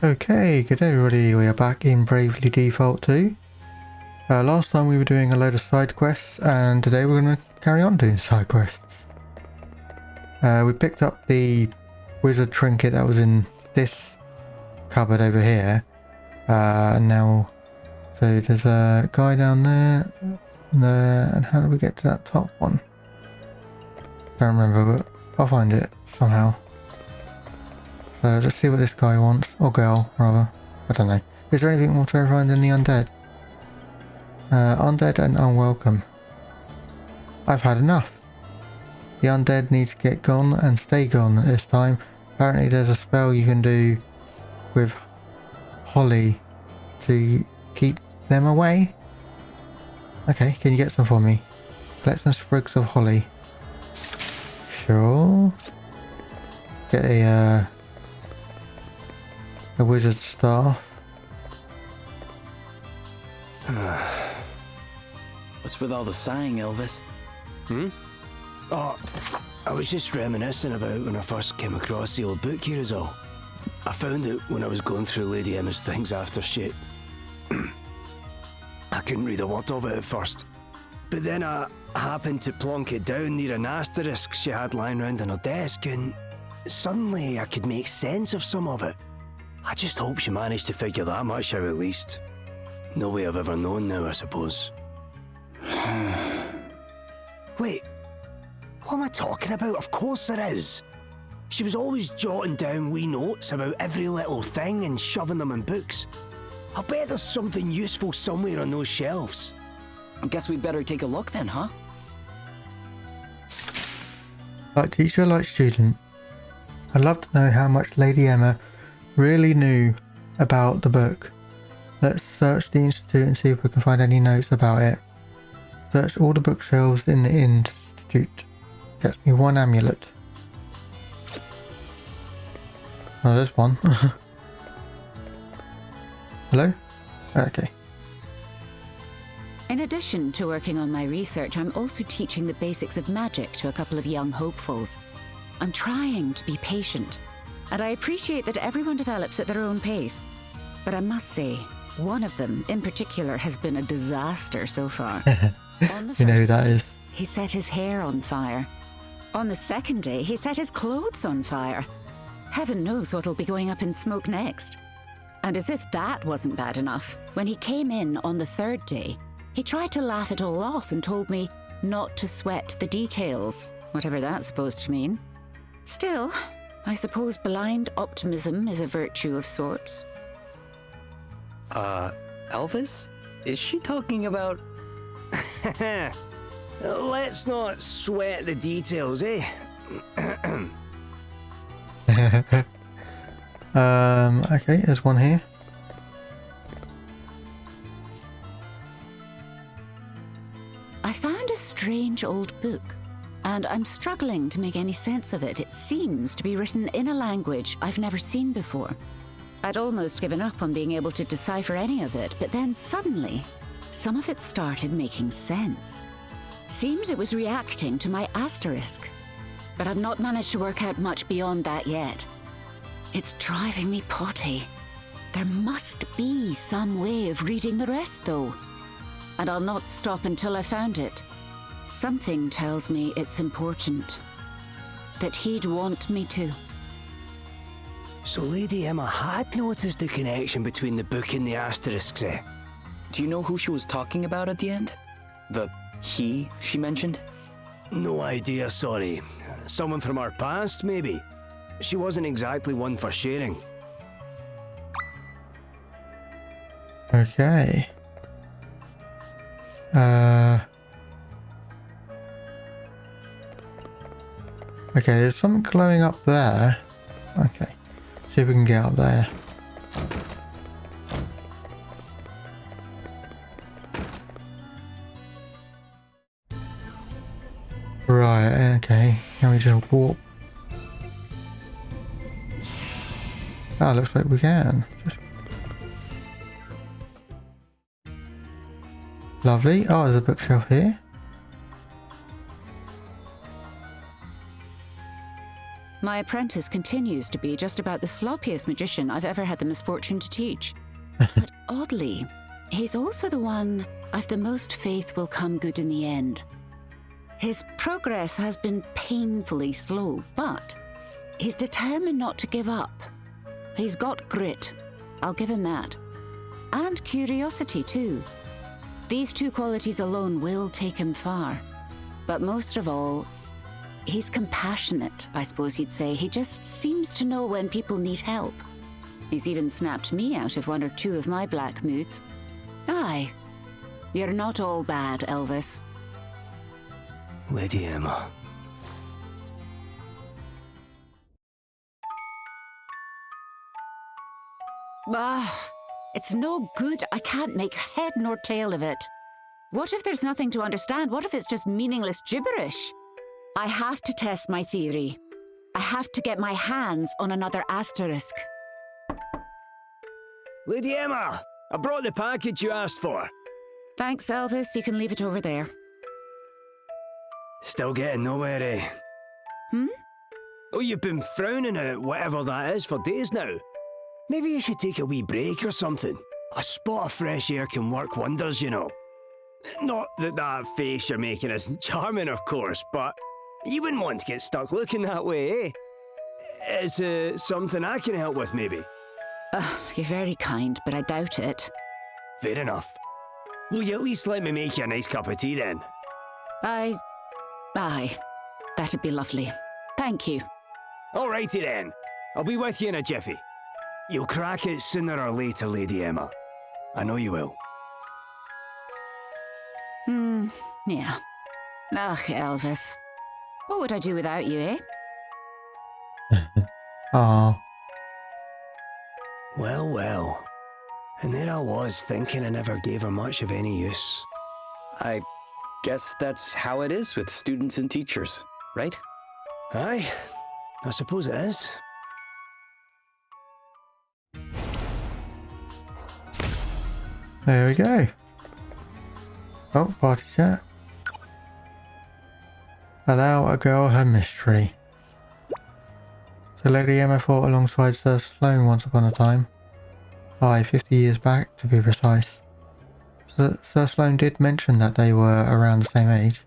Okay, good day everybody, we are back in Bravely Default 2. Last time we were doing a load of side quests, and today we're going to carry on doing side quests. We picked up the wizard trinket that was in this cupboard over here. And now, so there's a guy down there, and how do we get to that top one? Don't remember, but I'll find it somehow. So let's see what this guy wants, or girl rather, I don't know. Is there anything more terrifying than the undead? Undead and unwelcome. I've had enough. The undead need to get gone and stay gone at this time. Apparently there's a spell you can do with holly to keep them away. Okay, can you get some for me? Collect some sprigs of holly. Sure. Get a wizard staff. What's with all the sighing, Elvis? Oh, I was just reminiscing about when I first came across the old book here is all. I found it when I was going through Lady Emma's things after she... I couldn't read a word of it at first. But then I happened to plonk it down near an asterisk she had lying round on her desk, and suddenly I could make sense of some of it. I just hope she managed to figure that much out at least. No way I've ever known now, I suppose. Wait, what am I talking about? Of course there is. She was always jotting down wee notes about every little thing and shoving them in books. I'll bet there's something useful somewhere on those shelves. I guess we'd better take a look then, huh? Like teacher, like student. I'd love to know how much Lady Emma really knew about the book. Let's search the institute and see if we can find any notes about it. Search all the bookshelves in the institute. Gets me one amulet. Oh, there's one. Hello? Okay. In addition to working on my research, I'm also teaching the basics of magic to a couple of young hopefuls. I'm trying to be patient, and I appreciate that everyone develops at their own pace. But I must say, one of them in particular has been a disaster so far. On the You know who first that day, is. he set his hair on fire. On the second day, he set his clothes on fire. Heaven knows what'll be going up in smoke next. And as if that wasn't bad enough, when he came in on the third day, he tried to laugh it all off and told me not to sweat the details, whatever that's supposed to mean. Still, I suppose blind optimism is a virtue of sorts. Elvis? Is she talking about... Let's not sweat the details, eh? Okay, there's one here. I found a strange old book, and I'm struggling to make any sense of it. It seems to be written in a language I've never seen before. I'd almost given up on being able to decipher any of it, but then suddenly, some of it started making sense. Seems it was reacting to my asterisk, but I've not managed to work out much beyond that yet. It's driving me potty. There must be some way of reading the rest, though. And I'll not stop until I found it. Something tells me it's important. That he'd want me to. So Lady Emma had noticed the connection between the book and the asterisks, eh? Do you know who she was talking about at the end? The he she mentioned? No idea, sorry. Someone from our past, maybe? She wasn't exactly one for sharing. Okay. Okay, there's something glowing up there. Okay. See if we can get up there. Right, okay. Can we just walk? Ah, looks like we can. Lovely. Oh, there's a bookshelf here. My apprentice continues to be just about the sloppiest magician I've ever had the misfortune to teach. But oddly, he's also the one I've the most faith will come good in the end. His progress has been painfully slow, but he's determined not to give up. He's got grit, I'll give him that. And curiosity too. These two qualities alone will take him far. But most of all, he's compassionate, I suppose you'd say. He just seems to know when people need help. He's even snapped me out of one or two of my black moods. Aye, you're not all bad, Elvis. Lady Emma. It's no good. I can't make head nor tail of it. What if there's nothing to understand? What if it's just meaningless gibberish? I have to test my theory. I have to get my hands on another asterisk. Lady Emma, I brought the package you asked for. Thanks, Elvis. You can leave it over there. Still getting nowhere, eh? Hmm? Oh, you've been frowning at whatever that is for days now. Maybe you should take a wee break or something. A spot of fresh air can work wonders, you know. Not that that face you're making isn't charming, of course, but you wouldn't want to get stuck looking that way, eh? Is it something I can help with, maybe? You're very kind, but I doubt it. Fair enough. Will you at least let me make you a nice cup of tea, then? Aye. That'd be lovely. Thank you. Alrighty then. I'll be with you in a jiffy. You'll crack it sooner or later, Lady Emma. I know you will. Yeah. Ugh, Elvis. What would I do without you, eh? Aw. Well, well. And there I was, thinking I never gave her much of any use. I guess that's how it is with students and teachers, right? Aye, I suppose it is. There we go. Oh, party chat. Allow a girl her mystery. So Lady Emma fought alongside Sir Sloane once upon a time. 50 years back to be precise. Sir Sloane did mention that they were around the same age.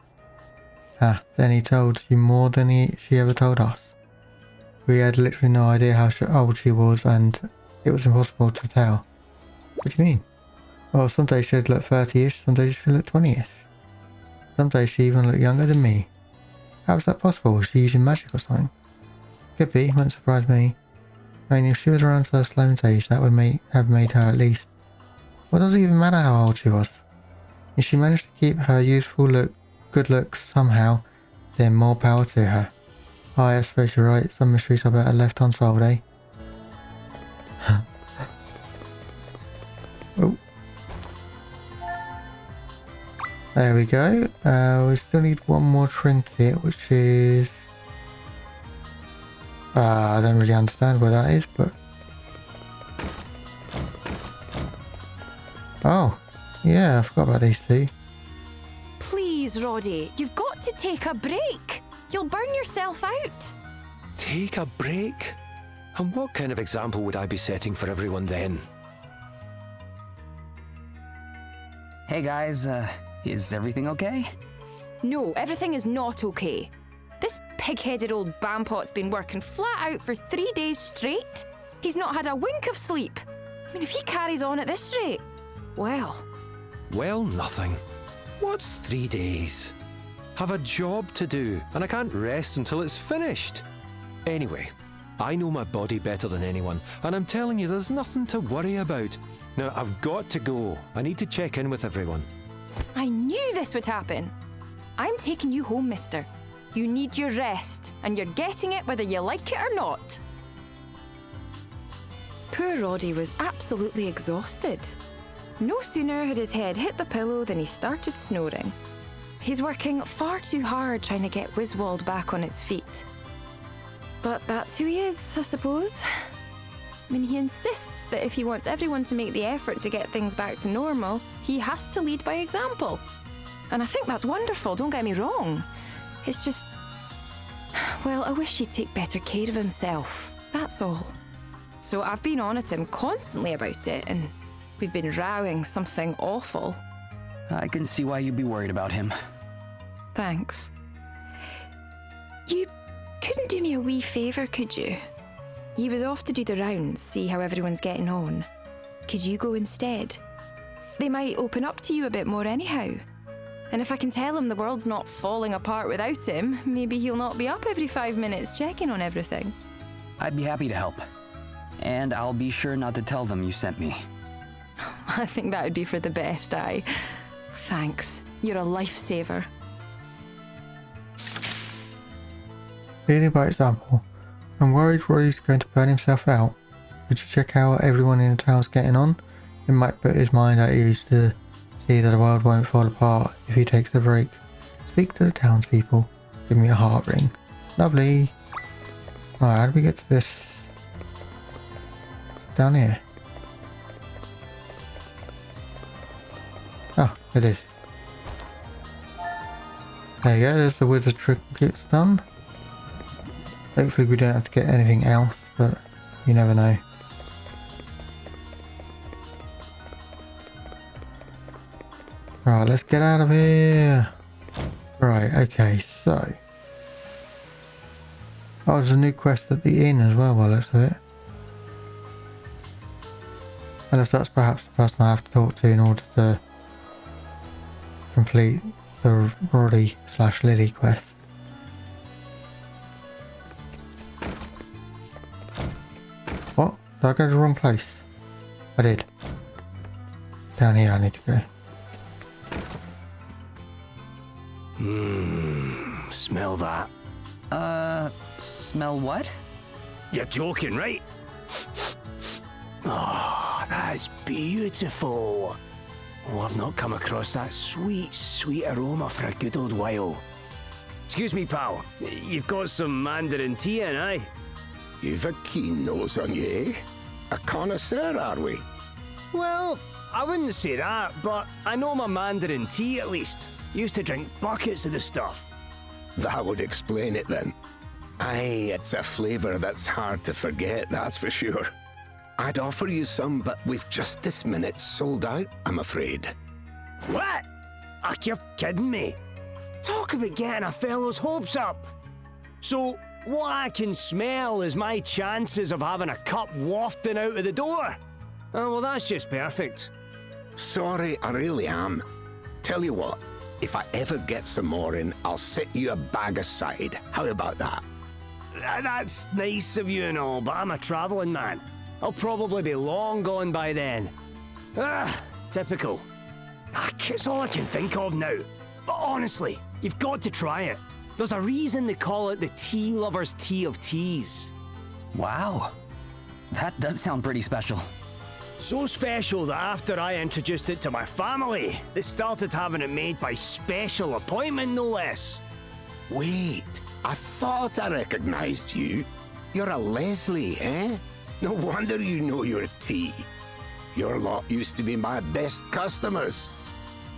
Then he told you more than she ever told us. We had literally no idea how old she was, and it was impossible to tell. What do you mean? Well, some days she'd look 30-ish, some days she'd look 20-ish. Some days she even looked younger than me. How is that possible? Was she using magic or something? Could be, wouldn't surprise me. I mean, if she was around Sir Sloane's age, that would have made her at least. What does it even matter how old she was? If she managed to keep her youthful good looks somehow, then more power to her. I suppose you're right, some mysteries are better left unsolved, eh? Oh. There we go. We still need one more trinket, which is... I don't really understand where that is, but... Oh, yeah, I forgot about these two. Please, Roddy, you've got to take a break. You'll burn yourself out. Take a break? And what kind of example would I be setting for everyone then? Hey guys, is everything okay? No, everything is not okay. This pig-headed old bampot's been working flat out for 3 days straight. He's not had a wink of sleep. I mean, if he carries on at this rate, well... Well, nothing. What's 3 days? Have a job to do, and I can't rest until it's finished. Anyway, I know my body better than anyone, and I'm telling you there's nothing to worry about. Now, I've got to go. I need to check in with everyone. I knew this would happen. I'm taking you home, mister. You need your rest, and you're getting it whether you like it or not. Poor Roddy was absolutely exhausted. No sooner had his head hit the pillow than he started snoring. He's working far too hard trying to get Wiswald back on its feet. But that's who he is, I suppose. I mean, he insists that if he wants everyone to make the effort to get things back to normal, he has to lead by example. And I think that's wonderful, don't get me wrong. It's just... Well, I wish he'd take better care of himself. That's all. So I've been on at him constantly about it, and we've been rowing something awful. I can see why you'd be worried about him. Thanks. You couldn't do me a wee favour, could you? He was off to do the rounds, see how everyone's getting on. Could you go instead? They might open up to you a bit more anyhow. And if I can tell him the world's not falling apart without him, maybe he'll not be up every 5 minutes checking on everything. I'd be happy to help. And I'll be sure not to tell them you sent me. I think that would be for the best, aye. Thanks. You're a lifesaver. Leading by example. I'm worried Roddy's going to burn himself out. Could you check how everyone in the town's getting on? It might put his mind at ease to see that the world won't fall apart if he takes a break. Speak to the townspeople. Give me a heart ring. Lovely. Right, how do we get to this? Down here. Oh, it is. There you go, there's the wizard trinkets done. Hopefully we don't have to get anything else, but you never know. Right, let's get out of here. Right, okay, so. Oh, there's a new quest at the inn as well, by the looks of it. Unless that's perhaps the person I have to talk to in order to complete the Roddy/Lily quest. What? Did I go to the wrong place? I did. Down here I need to go. Smell that. Smell what? You're joking, right? Oh, that's beautiful. Oh, I've not come across that sweet, sweet aroma for a good old while. Excuse me, pal. You've got some Mandarin tea in, aye? You've a keen nose on you, eh? A connoisseur, are we? Well, I wouldn't say that, but I know my Mandarin tea at least. Used to drink buckets of the stuff. That would explain it then. Aye, it's a flavour that's hard to forget, that's for sure. I'd offer you some, but we've just this minute sold out, I'm afraid. What? You're kidding me. Talk about getting a fellow's hopes up. So, what I can smell is my chances of having a cup wafting out of the door. Oh, well, that's just perfect. Sorry, I really am. Tell you what, if I ever get some more in, I'll set you a bag aside. How about that? That's nice of you and all, but I'm a travelling man. I'll probably be long gone by then. Typical. It's all I can think of now. But honestly, you've got to try it. There's a reason they call it the tea lover's tea of teas. Wow. That does sound pretty special. So special that after I introduced it to my family, they started having it made by special appointment, no less. Wait, I thought I recognized you. You're a Leslie, eh? No wonder you know your tea. Your lot used to be my best customers.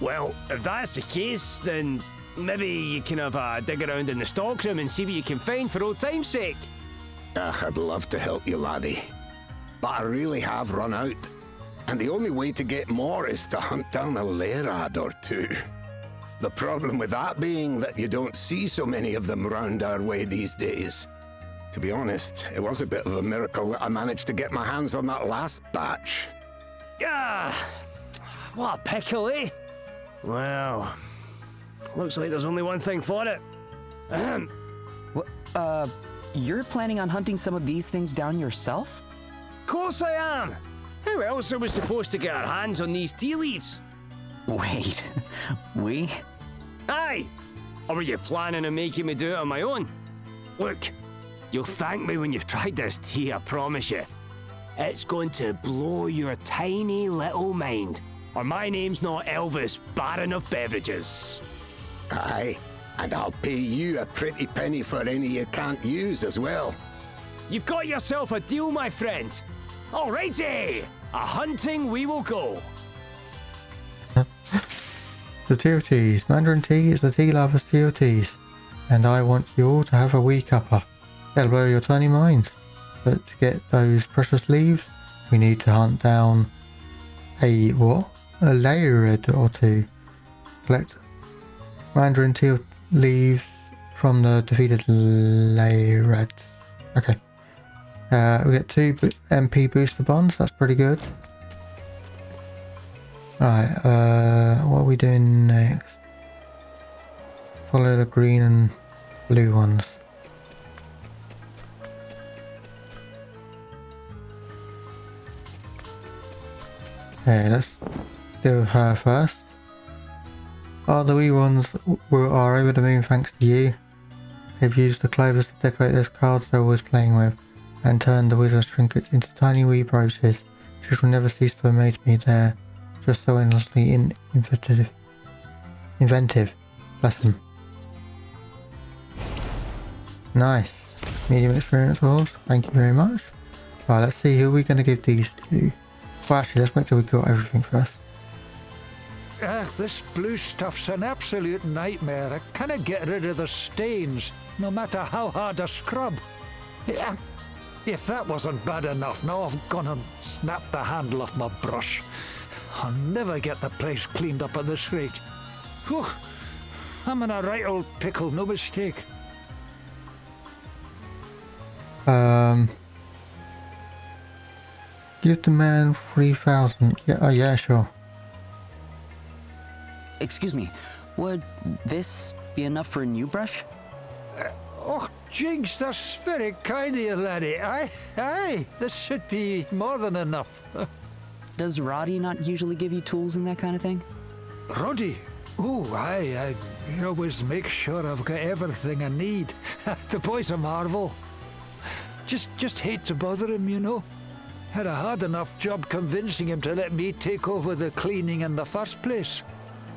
Well, if that's the case, then maybe you can have a dig around in the stockroom and see what you can find for old time's sake. I'd love to help you, laddie. But I really have run out. And the only way to get more is to hunt down a lairad or two. The problem with that being that you don't see so many of them round our way these days. To be honest, it was a bit of a miracle that I managed to get my hands on that last batch. Yeah, what a pickle, eh? Well, looks like there's only one thing for it. Ahem. You're planning on hunting some of these things down yourself? Of course I am. How else are we supposed to get our hands on these tea leaves? Wait, we? Aye! Or were you planning on making me do it on my own? Look, you'll thank me when you've tried this tea, I promise you. It's going to blow your tiny little mind. Or my name's not Elvis, Baron of Beverages. Aye, and I'll pay you a pretty penny for any you can't use as well. You've got yourself a deal, my friend. Alrighty, a hunting we will go. The tea of teas. Mandarin tea is the tea lover's tea of teas. and I want you all to have a wee cuppa. It'll blow your tiny minds. But to get those precious leaves, we need to hunt down a what? A layered or two. Collect mandarin tea leaves from the defeated layereds. Okay. We get 2 MP booster bonds. That's pretty good. Alright, what are we doing next? Follow the green and blue ones. Okay, let's do her first. Oh, the wee ones are over the moon thanks to you. They've used the clovers to decorate those cards they're always playing with, and turned the wizard's trinkets into tiny wee brooches. She will never cease to amaze me. They're just so endlessly inventive. Bless them. Nice. Medium experience horse. Thank you very much. Right, let's see who we're going to give these to. Well, actually, let's make sure we got everything first. This blue stuff's an absolute nightmare. I can't get rid of the stains, no matter how hard I scrub. If that wasn't bad enough, now I've gone and snapped the handle off my brush. I'll never get the place cleaned up at this rate. Whew. I'm in a right old pickle, no mistake. Give the man 3,000. Yeah, oh yeah, sure. Excuse me, would this be enough for a new brush? Oh, Jinx, that's very kind of you, laddie. Aye, this should be more than enough. Does Roddy not usually give you tools and that kind of thing? Roddy? Oh, aye, I always make sure I've got everything I need. The boy's a marvel. Just hate to bother him, you know. Had a hard enough job convincing him to let me take over the cleaning in the first place.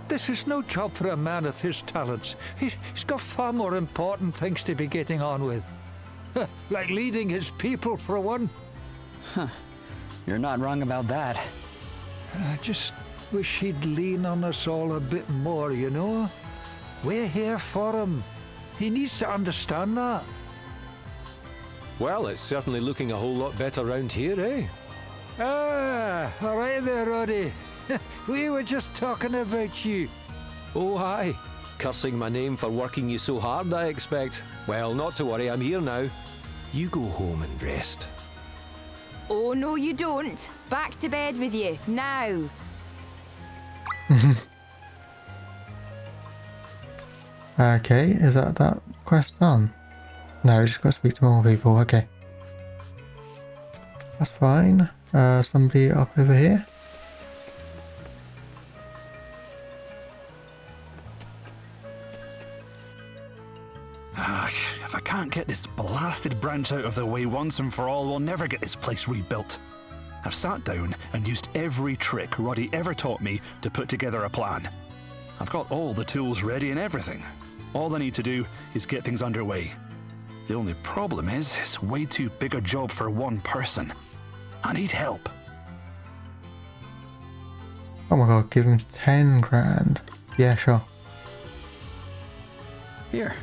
This is no job for a man of his talents. He's got far more important things to be getting on with. Like leading his people, for one. Huh. You're not wrong about that. I just wish he'd lean on us all a bit more, you know? We're here for him. He needs to understand that. Well, it's certainly looking a whole lot better round here, eh? Ah, all right there, Roddy. We were just talking about you. Oh, aye. Cursing my name for working you so hard, I expect. Well, not to worry, I'm here now. You go home and rest. Oh, no, you don't. Back to bed with you, now. Okay, is that quest done? No, just got to speak to more people. Okay. That's fine. Somebody up over here. If I can't get this blasted branch out of the way once and for all, we'll never get this place rebuilt. I've sat down and used every trick Roddy ever taught me to put together a plan. I've got all the tools ready and everything. All I need to do is get things underway. The only problem is, it's way too big a job for one person. I need help. Oh my god, give him 10 grand. Yeah, sure. Here,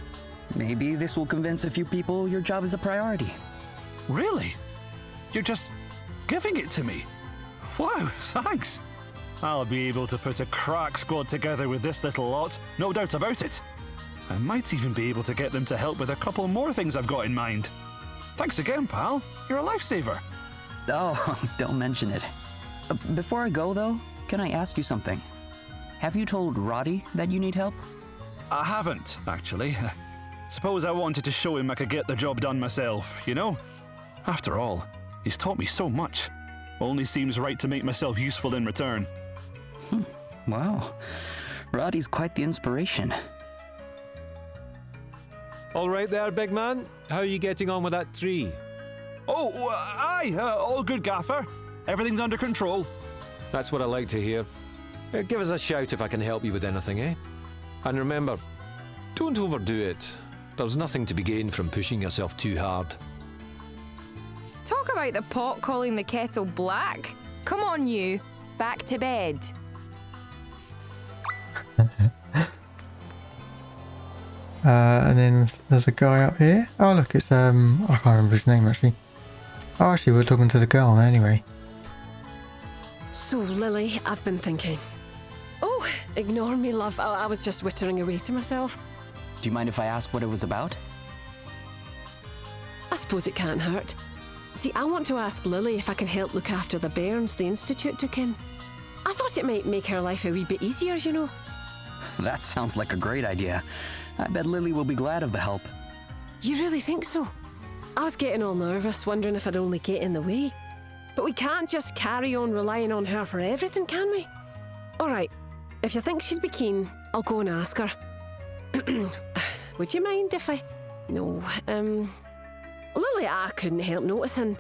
maybe this will convince a few people your job is a priority. Really? You're just giving it to me? Wow, thanks. I'll be able to put a crack squad together with this little lot, no doubt about it. I might even be able to get them to help with a couple more things I've got in mind. Thanks again, pal. You're a lifesaver. Oh, don't mention it. Before I go, though, can I ask you something? Have you told Roddy that you need help? I haven't, actually. Suppose I wanted to show him I could get the job done myself, you know? After all, he's taught me so much. Only seems right to make myself useful in return. Wow. Roddy's quite the inspiration. All right there, big man. How are you getting on with that tree? Oh, aye, all good, Gaffer. Everything's under control. That's what I like to hear. Give us a shout if I can help you with anything, eh? And remember, don't overdo it. There's nothing to be gained from pushing yourself too hard. Talk about the pot calling the kettle black. Come on, you. Back to bed. And then there's a guy up here. Oh look, it's I can't remember his name actually. Oh, actually we're talking to the girl anyway. So, Lily, I've been thinking. Oh, ignore me, love. I was just wittering away to myself. Do you mind if I ask what it was about? I suppose it can't hurt. See, I want to ask Lily if I can help look after the bairns the Institute took in. I thought it might make her life a wee bit easier, you know. That sounds like a great idea. I bet Lily will be glad of the help. You really think so? I was getting all nervous, wondering if I'd only get in the way. But we can't just carry on relying on her for everything, can we? All right, if you think she'd be keen, I'll go and ask her. Would you mind if I... No, Lily, I couldn't help noticing.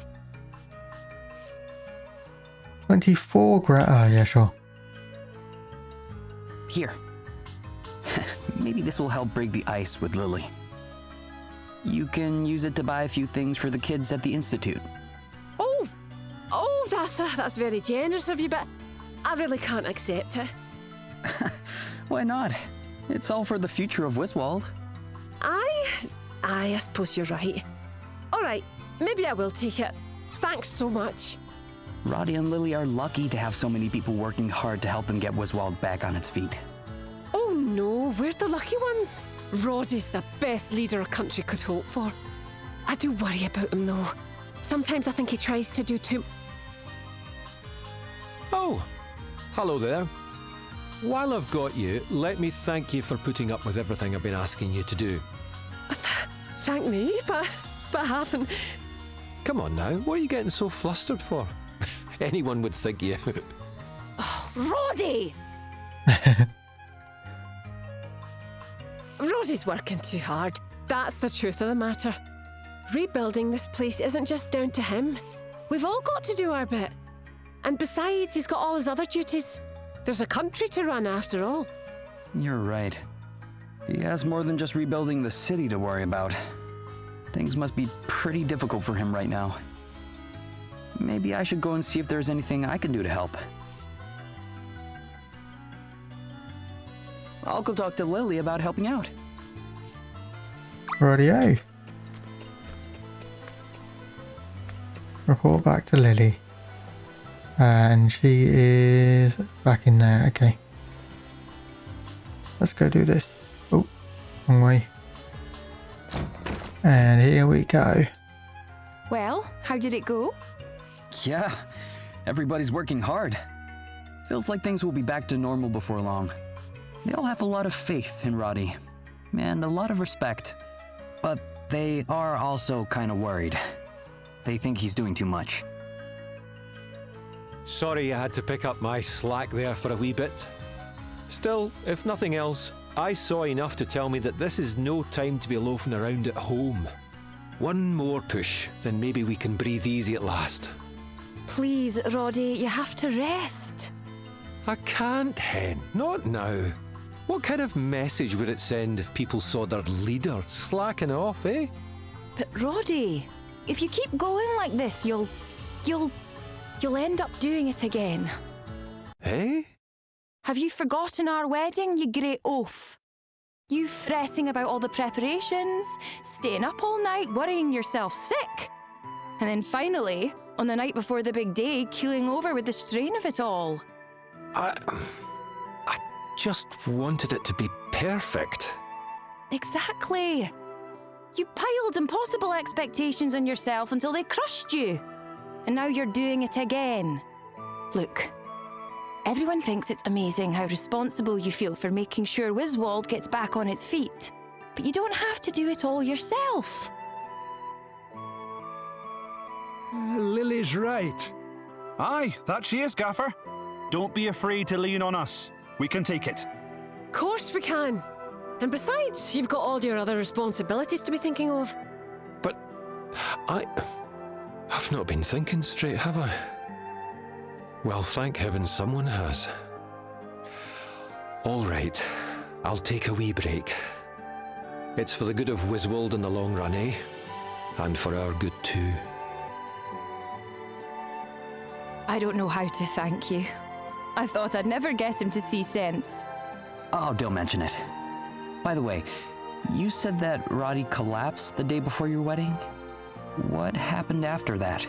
24 oh yeah, sure. Here. Maybe this will help break the ice with Lily. You can use it to buy a few things for the kids at the Institute. Oh, that's very generous of you, but I really can't accept it. Why not? It's all for the future of Wiswald. I suppose you're right. All right, maybe I will take it. Thanks so much. Roddy and Lily are lucky to have so many people working hard to help them get Wiswald back on its feet. Oh no, we're the lucky ones. Roddy's the best leader a country could hope for. I do worry about him though. Sometimes I think he tries to do too... Oh, hello there. While I've got you, let me thank you for putting up with everything I've been asking you to do. Thank me, but I haven't. Come on now, what are you getting so flustered for? Anyone would think you... Roddy! Roddy's working too hard. That's the truth of the matter. Rebuilding this place isn't just down to him. We've all got to do our bit. And besides, he's got all his other duties. There's a country to run after all. You're right. He has more than just rebuilding the city to worry about. Things must be pretty difficult for him right now. Maybe I should go and see if there's anything I can do to help. I'll go talk to Lily about helping out. Rightio. Report back to Lily. And she is back in there, okay. Let's go do this. Oh, wrong way. And here we go. Well, how did it go? Yeah, everybody's working hard. Feels like things will be back to normal before long. They all have a lot of faith in Roddy, and a lot of respect. But they are also kind of worried. They think he's doing too much. Sorry I had to pick up my slack there for a wee bit. Still, if nothing else, I saw enough to tell me that this is no time to be loafing around at home. One more push, then maybe we can breathe easy at last. Please, Roddy, you have to rest. I can't, Hen. Not now. What kind of message would it send if people saw their leader slacking off, eh? But Roddy, if you keep going like this, you'll end up doing it again. Eh? Have you forgotten our wedding, you great oaf? You fretting about all the preparations, staying up all night, worrying yourself sick. And then finally, on the night before the big day, keeling over with the strain of it all. I just wanted it to be perfect. Exactly. You piled impossible expectations on yourself until they crushed you. And now you're doing it again. Look, everyone thinks it's amazing how responsible you feel for making sure Wiswald gets back on its feet. But you don't have to do it all yourself. Lily's right. Aye, that she is, Gaffer. Don't be afraid to lean on us. We can take it. Of course we can. And besides, you've got all your other responsibilities to be thinking of. But I've not been thinking straight, have I? Well, thank heaven someone has. All right, I'll take a wee break. It's for the good of Wiswald in the long run, eh? And for our good too. I don't know how to thank you. I thought I'd never get him to see sense. Oh, don't mention it. By the way, You said that Roddy collapsed the day before your wedding? What happened after that?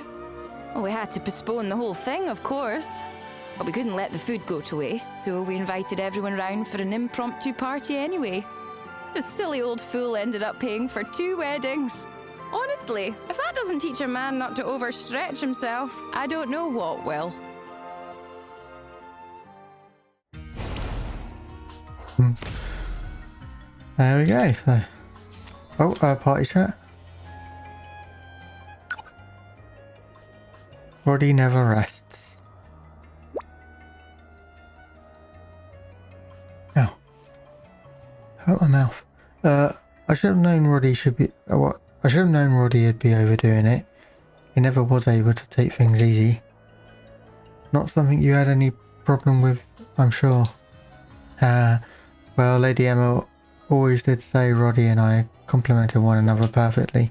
Well, we had to postpone the whole thing, of course. But we couldn't let the food go to waste, so we invited everyone round for an impromptu party anyway. The silly old fool ended up paying for 2 weddings. Honestly, if that doesn't teach a man not to overstretch himself, I don't know what will. There we go. So. Oh, party chat. Roddy never rests. Ow. Hurt my mouth. I should have known Roddy should be. What? I should have known Roddy would be overdoing it. He never was able to take things easy. Not something you had any problem with, I'm sure. Well, Lady Emma always did say Roddy and I complemented one another perfectly.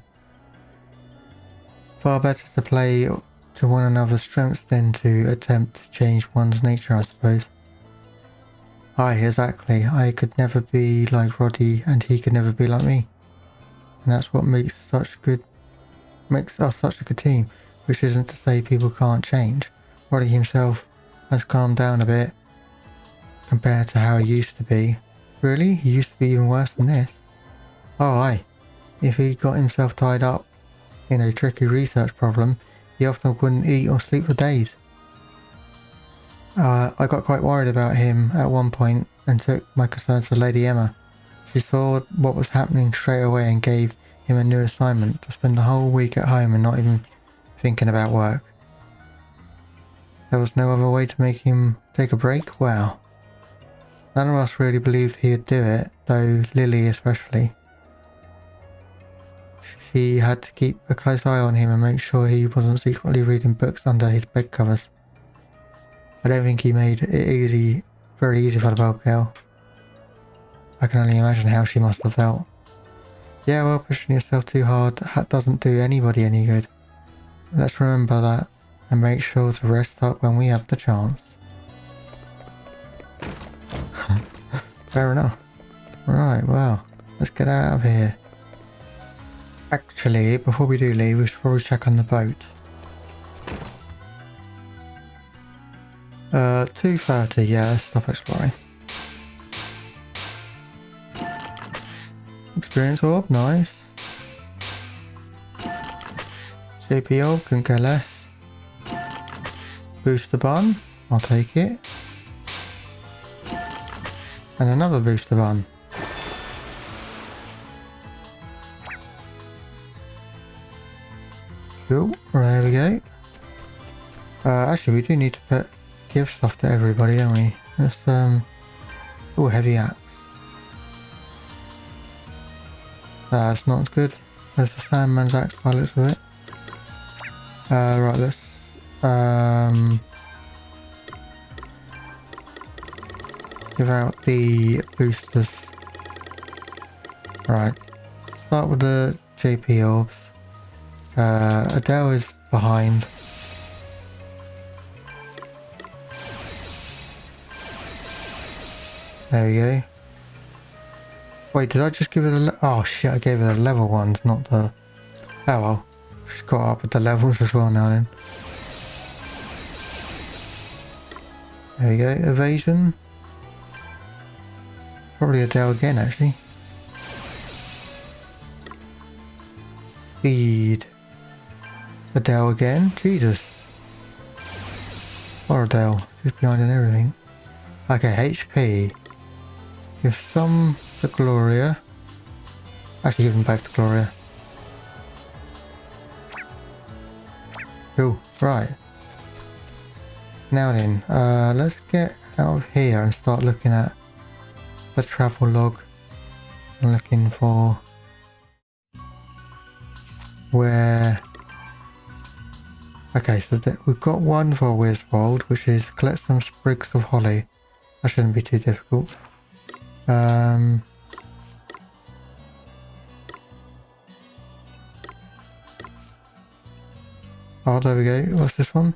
Far better to play to one another's strengths than to attempt to change one's nature, I suppose. Aye, exactly. I could never be like Roddy and he could never be like me. And that's what makes us such a good team, which isn't to say people can't change. Roddy himself has calmed down a bit compared to how he used to be. Really? He used to be even worse than this? Oh aye. If he got himself tied up in a tricky research problem, he often wouldn't eat or sleep for days. I got quite worried about him at one point and took my concerns to Lady Emma. She saw what was happening straight away and gave him a new assignment to spend the whole week at home and not even thinking about work. There was no other way to make him take a break? Wow. None of us really believed he'd do it, though Lily especially. She had to keep a close eye on him and make sure he wasn't secretly reading books under his bed covers. I don't think he made it very easy for the poor girl. I can only imagine how she must have felt. Yeah, well, pushing yourself too hard doesn't do anybody any good. Let's remember that and make sure to rest up when we have the chance. Fair enough. Right, well, let's get out of here. Actually, before we do leave, we should probably check on the boat. 2:30, yeah, let's stop exploring. Experience orb, nice. JP orb, can care less. Booster bun, I'll take it. And another booster bun. Cool, there we go. Actually, we do need to give stuff to everybody, don't we? Let's, oh, heavy axe. That's not as good as the Sandman's axe by the looks of it. Right, let's, give out the boosters. Right, start with the JP orbs. Adele is behind. There we go. Wait, did I just give her the oh shit, I gave her the level ones, not the... Oh well. She's got up with the levels as well now then. There we go, evasion. Probably Adele again actually. Speed. Adele again, Jesus. Or Adele, she's behind in everything. Okay, HP. Give some to Gloria. Actually, give them both to Gloria. Cool, right. Now then, let's get out of here and start looking at the travel log. I'm looking for where... Okay, so we've got one for Wiswold, which is collect some sprigs of holly. That shouldn't be too difficult. Oh, there we go. What's this one?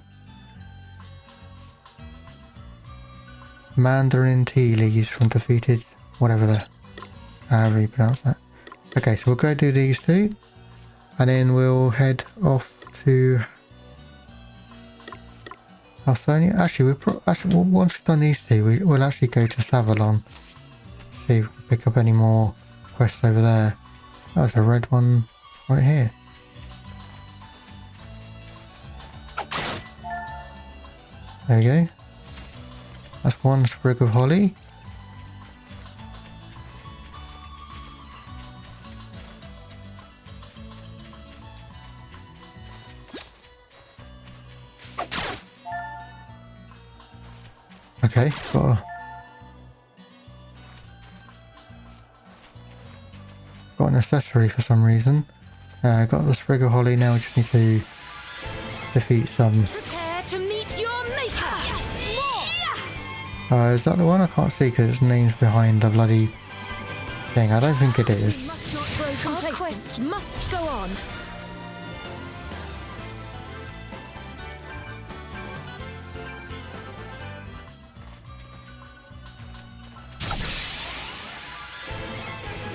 Mandarin tea leaves from defeated, whatever however you pronounce that. Okay, so we'll go do these two, and then we'll head off to Alsonia. Actually, once we've done these two, we'll actually go to Savalon. See if we can pick up any more quests over there. Oh, there's a red one right here. There we go. That's one sprig of holly. Okay, got an accessory for some reason. Got the sprig of holly, now we just need to defeat some. Prepare to meet your maker. Yes, more. Is that the one? I can't see because its name's behind the bloody thing. I don't think it is. We must not grow complacent. Our quest must go on.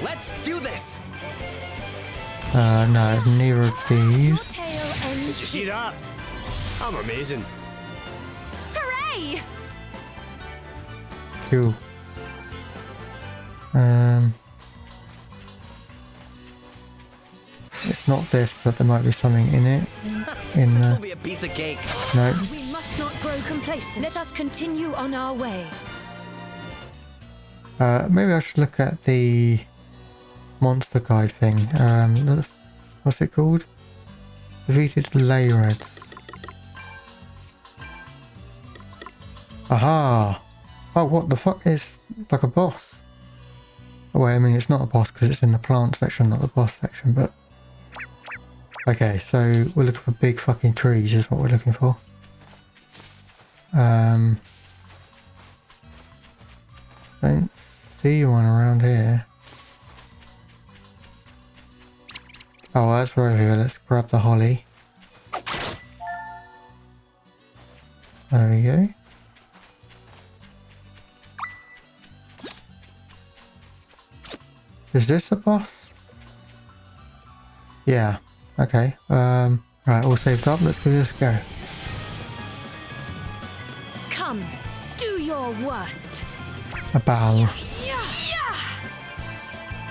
Let's do this! No, neither of these. Your tale ends. Did you see that? I'm amazing. Hooray! Cool. It's not this, but there might be something in it. This'll be a piece of cake. No. We must not grow complacent. Let us continue on our way. Maybe I should look at the monster guide thing. What's it called? Defeated lay reds. Aha! Oh, what the fuck is like a boss? Oh, wait, I mean it's not a boss because it's in the plant section, not the boss section, but... Okay, so we're looking for big fucking trees is what we're looking for. Don't see one around here. Oh, that's right here. Let's grab the holly. There we go. Is this a boss? Yeah. Okay. Right, all saved up. Let's give this a go. Come, do your worst. A bow.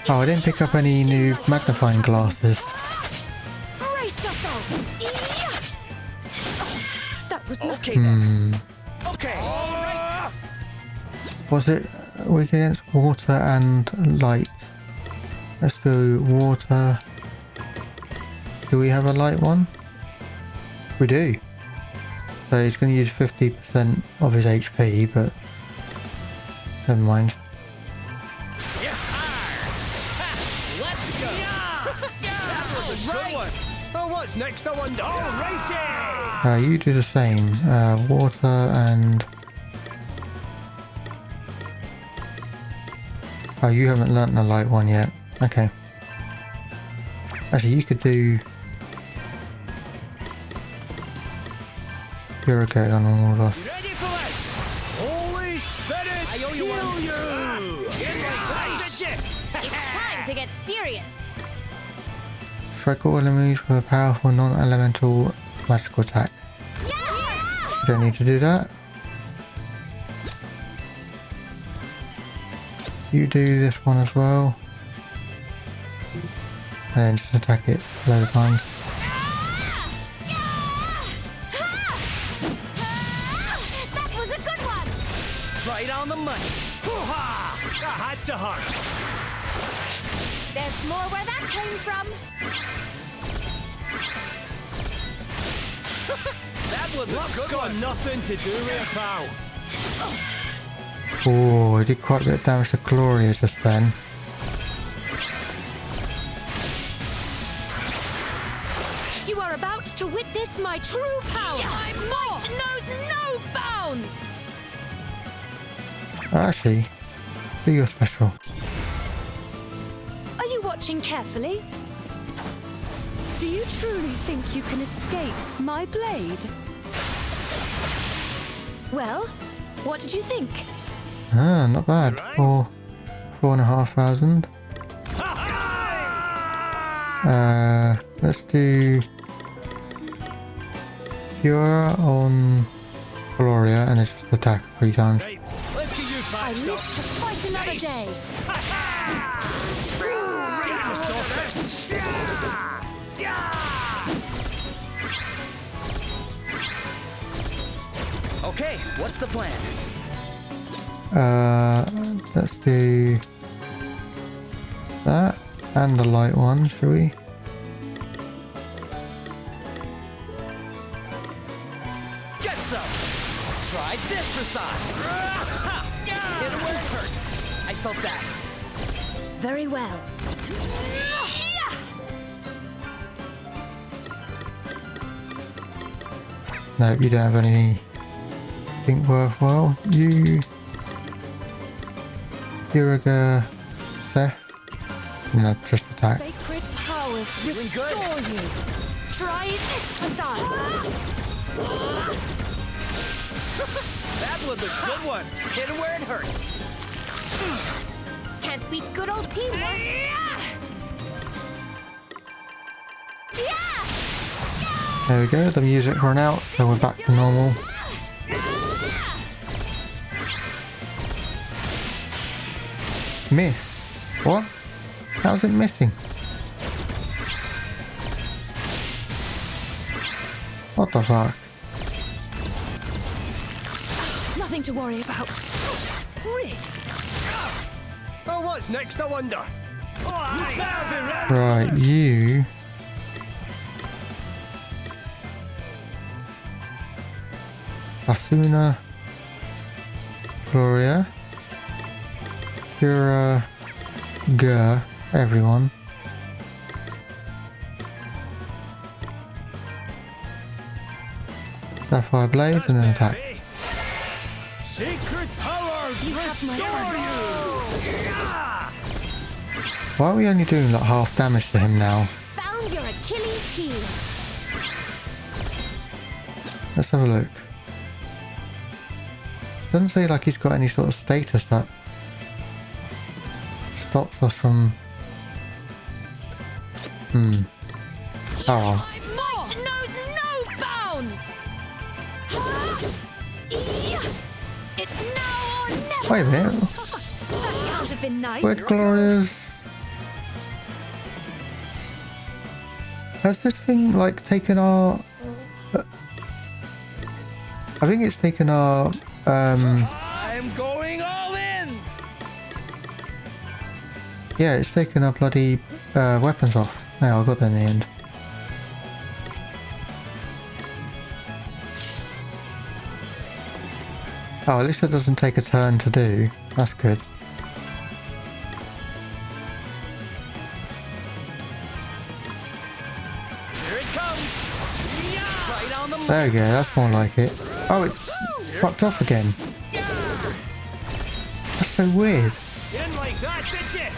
Oh, I didn't pick up any new magnifying glasses. Brace yourself. That was Okay then. Okay. Was it weak against water and light? Let's go water. Do we have a light one? We do. So he's going to use 50% of his HP, but never mind. Let's go. That was a good one. Oh, what's next? I wonder. Alrighty. You do the same. Water and... Oh, you haven't learnt the light one yet. Okay. Actually, you could do... Purica on all of us. Ready for this? Holy Spirit! I owe you one. It's time to get serious. Strike all enemies with a powerful non-elemental magical attack. You don't need to do that. You do this one as well. And then just attack it a load of times. That was a good one. Right on the money. Hoo-ha! I had to hurt. There's more where that came from. That was a Luck's good got one. nothing to do with it, pal. Oh, I did quite a bit of damage to Gloria just then. You are about to witness my true power. My might knows no bounds. Actually, do your special. Are you watching carefully? Do you truly think you can escape my blade? Well, what did you think? Ah, not bad. For 4,500. Let's do Cure on Gloria and then just attack 3 times. I live to fight another day. Okay, what's the plan? Let's do that and the light one, shall we? Get some! Try this for size! Hit it where it hurts! I felt that! Very well. No, you don't have anything worthwhile. You... Kiriga... Seth? No, just attack. Sacred powers restore you. Try this for size. That was a good one! Hit it where it hurts! Can't beat good old teamwork. There we go, the music ran out, so we're back to normal. Miss? What? How's it missing? What the fuck? Nothing to worry about. Rid. Oh, what's next, I wonder? Right, you... Asuna, Gloria, Kira, Gur, everyone. Sapphire Blade and then attack. Sacred powers You have my thanks. Why are we only doing like half damage to him now? Found your Achilles heel. Let's have a look. Doesn't say like he's got any sort of status that stops us from... Oh well. My might knows no bounds. It's now or never. Wait a minute. That can't have been nice. Where's Gloria's... Has this thing like taken our... I think it's taken our... I'm going all in! Yeah, it's taken our bloody weapons off. Yeah, I got that in the end. Oh, at least it doesn't take a turn to do. That's good. Here it comes! Right on the There we go, that's more like it. Oh, it's fucked off again. That's so weird. Didn't like that, did you?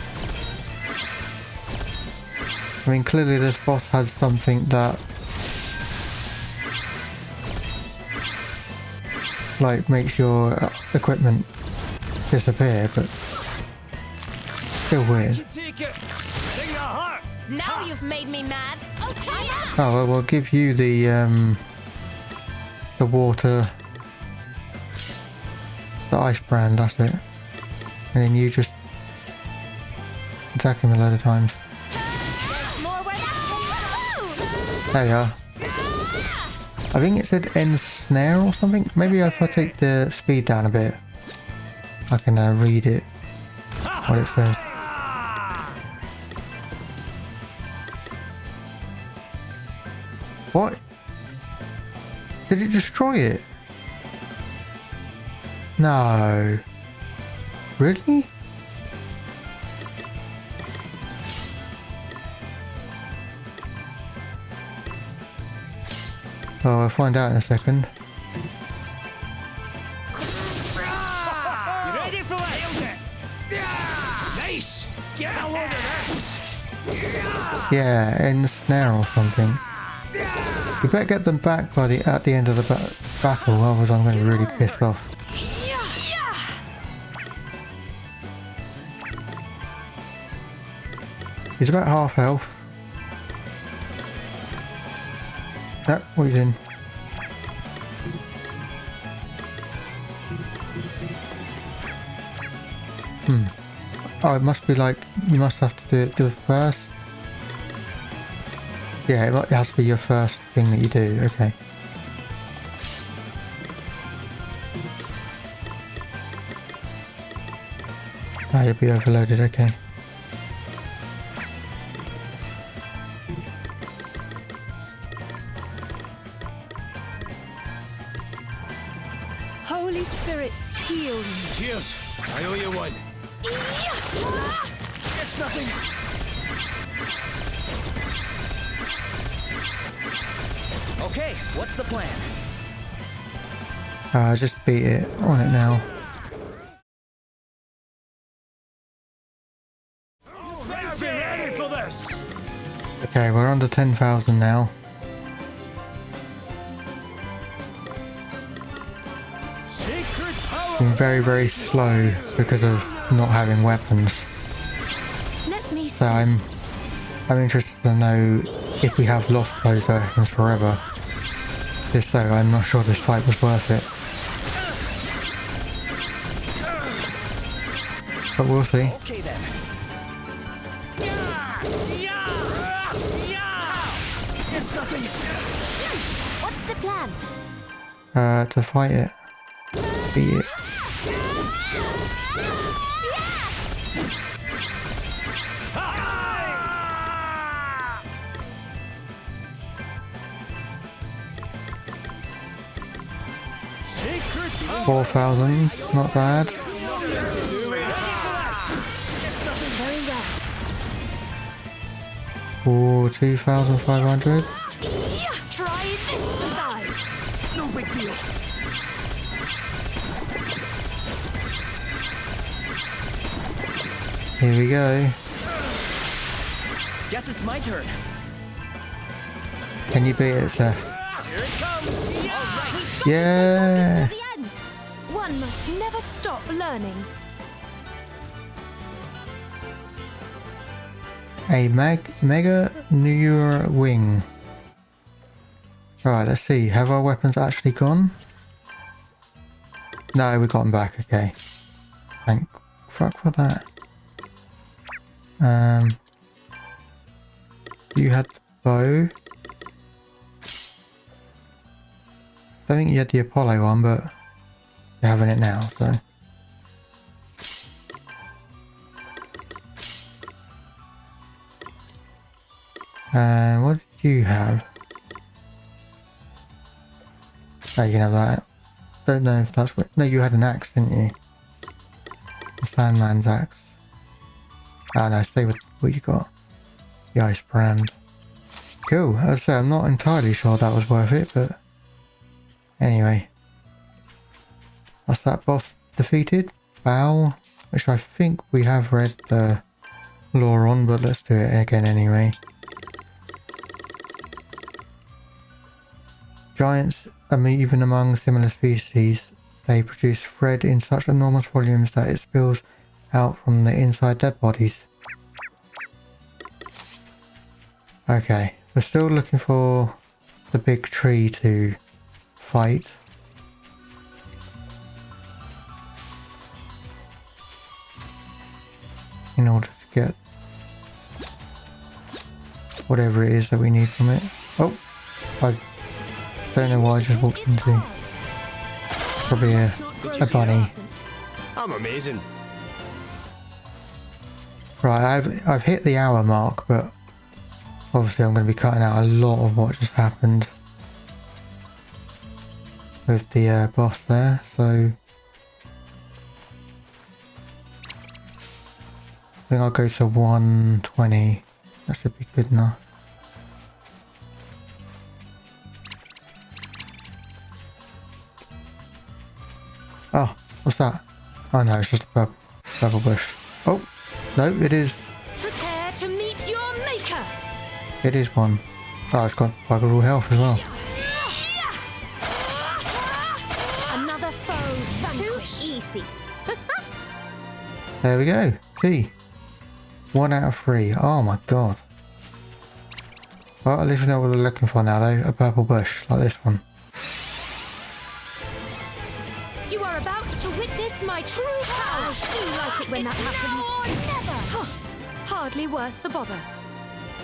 I mean, clearly this boss has something that... like, makes your equipment disappear, but... still weird. Take it. Bring your heart. Now you've made me mad. Okay. Oh, well, we'll give you the water... the ice brand, that's it. And then you just... attack him a load of times. There's more where that came from. There you are. I think it said end snare or something. Maybe if I take the speed down a bit, I can read it, what it says. What? Did it destroy it? No. Really? Well, I'll find out in a second. You ready for this? Nice. Get a load of this. Yeah, end snare or something. We better get them back by at the end of the battle, otherwise I'm going to be really pissed off. He's about half health. Yep, what are you doing? Oh, it must be like, you must have to do it first. Yeah, it has to be your first thing that you do, okay. Ah, you'll be overloaded, okay. Holy spirits, heal me. Cheers! I owe you one. It's nothing. Okay, what's the plan? Just beat it on it now. Ready for this? Okay, we're under 10,000 now. Sacred power. Been very, very slow because of not having weapons. Let me So see. I'm interested to know if we have lost those weapons forever. If so, I'm not sure this fight was worth it. But we'll see. Okay then. It's nothing. What's the plan? To fight it. Beat it. Sacred power. 4,000, not bad. Very well. Ooh, 2,500. Try this for size. No big deal. Here we go. Guess it's my turn. Can you beat it, Seth? Here it comes. Yeah! The end. One must never stop learning. A mega newer wing. Alright, let's see. Have our weapons actually gone? No, we got them back. Okay. Thank fuck for that. You had the bow. I think you had the Apollo one, but you're having it now, so. What did you have? Oh, you can have that. Don't know if that's what. No, you had an axe, didn't you? The Sandman's axe. Ah, no, stay with what you got. The ice brand. Cool. As I say, I'm not entirely sure that was worth it, but anyway. That's that boss defeated. Bow, which I think we have read the lore on, but let's do it again anyway. Giants, even among similar species, they produce thread in such enormous volumes that it spills out from the inside dead bodies. Okay, we're still looking for the big tree to fight. In order to get whatever it is that we need from it. Oh, I don't know why I just walked into. Probably a bunny. I'm amazing. Right, I've hit the hour mark, but obviously I'm going to be cutting out a lot of what just happened with the boss there, so I think I'll go to 120. That should be good enough. Oh, what's that? Oh no, it's just a purple bush. Oh, no, it is. Prepare to meet your maker. It is one. Oh, it's got bugger all health as well. Another foe vanquished. Too easy. There we go. See. 1 out of 3. Oh my god. Well, at least we know what we're looking for now though, a purple bush, like this one. You are about to witness my true power. I do like it when that happens. Now or never. Hardly worth the bother.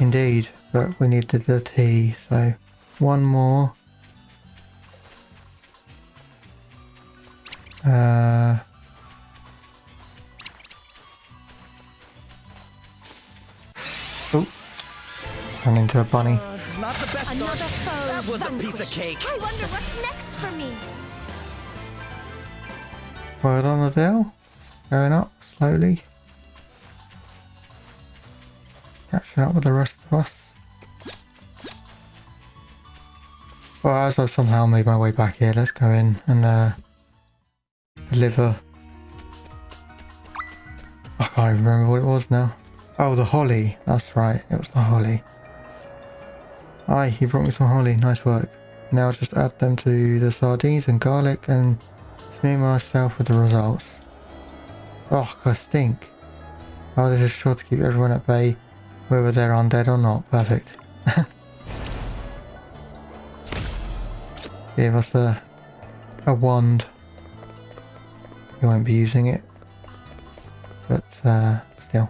Indeed, but we need the tea, so one more. Oh, run into a bunny. Not the best Another start. foe That was a piece of vanquished. cake. I wonder what's next for me. Well done, Adele. Going up slowly. Catching up with the rest of us. Well, as I've somehow made my way back here, let's go in and deliver. I can't even remember what it was now. Oh, the holly. That's right, it was the holly. Aye, you brought me some holly. Nice work. Now just add them to the sardines and garlic and smear myself with the results. Oh, I stink. Oh, this is sure to keep everyone at bay, whether they're undead or not. Perfect. Give us a wand. We won't be using it, but still.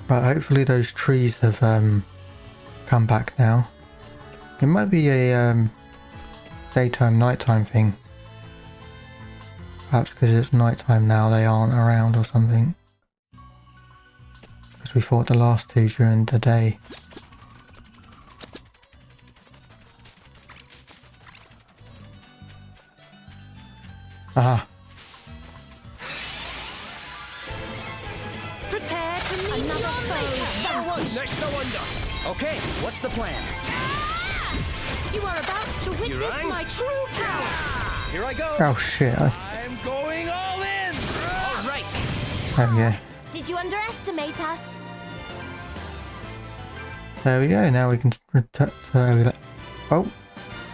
But hopefully those trees have come back now. It might be a daytime nighttime thing. Perhaps because it's nighttime now they aren't around or something. Because we fought the last two during the day. Aha. Prepare to meet another foe. Next, I wonder. Okay, what's the plan? You are about to witness rang? my true power. Here I go. Oh shit. I'm going all in. All right. There we go. Did you underestimate us? There we go. Now we can return. Oh.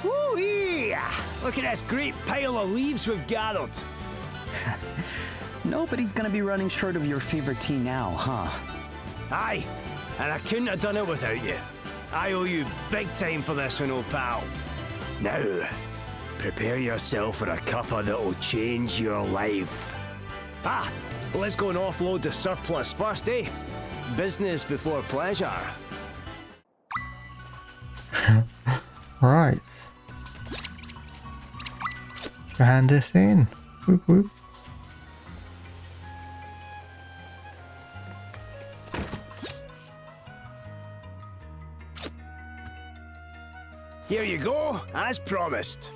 Woo-wee! Look at this great pile of leaves we've gathered. Nobody's gonna be running short of your favorite tea now, huh? Aye, and I couldn't have done it without you. I owe you big time for this one, old pal. Now, prepare yourself for a cuppa that'll change your life. Ah, let's go and offload the surplus first, eh? Business before pleasure. Right. Hand this in. Whoop whoop. Here you go, as promised.